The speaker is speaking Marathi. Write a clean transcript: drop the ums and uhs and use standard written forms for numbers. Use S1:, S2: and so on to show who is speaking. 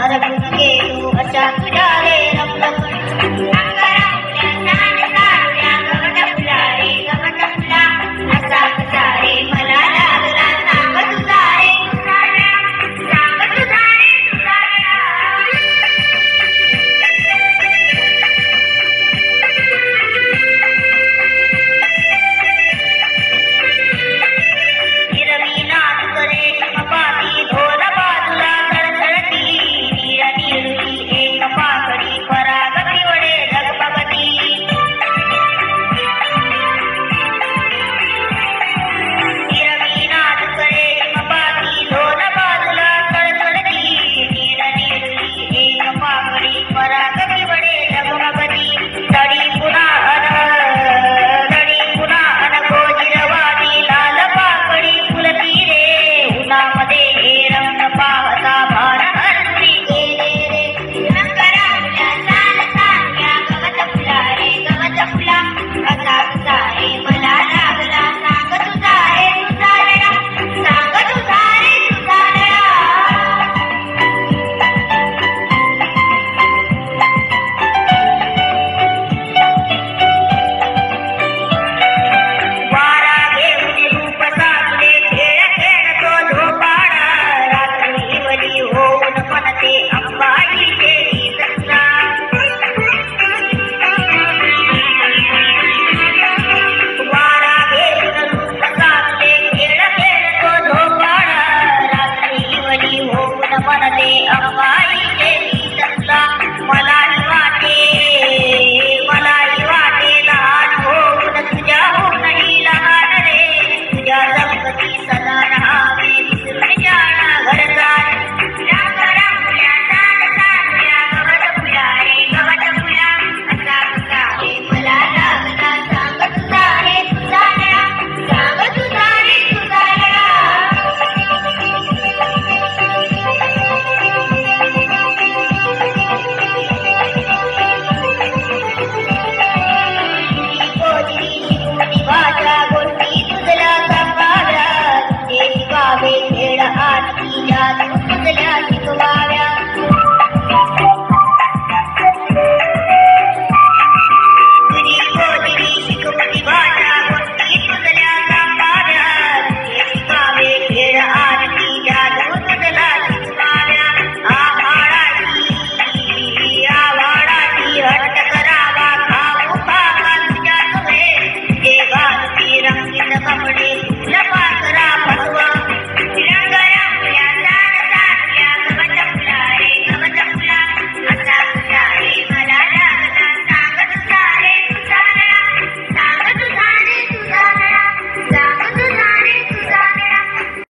S1: हरपून गेलो अशा तुझ्या रे रमरमण असा कसा रे मला लागला सांग तुझा रे सांग तुझा रे तुझा हिरवी नाच करे पाती ढोल बाजूला सळसळती नीळ निळी एक पाकडी परागती वडे झगमगती हिरवी नाच करे पाती ढोल बाजूला सळसळती नीळ निळी एक पाकडी परागती वडे झगमगती तडी पुन्हा गोजिरवादी लाल पाकडी फुलती रे उन्हामध्ये हे रंग पाहता भान हरती गेले रे रंगरा फुला साल साल्या गवत फुला रे गवत फुला कसा कसा रे मला लागला सांग तुझा रे तुझा लळा सांग तुझा रे तुझा लळा वारा घेऊन रूप साजले खेळ खेळतो झोपाळा रात्री वली होऊन म्हणते अंबाई देवी दत्ता वारा घेऊन रूप साजले खेळ खेळतो झोपाळा रात्री वली होऊन म्हणते अंबाई देवी दत्ता मलाही वाटे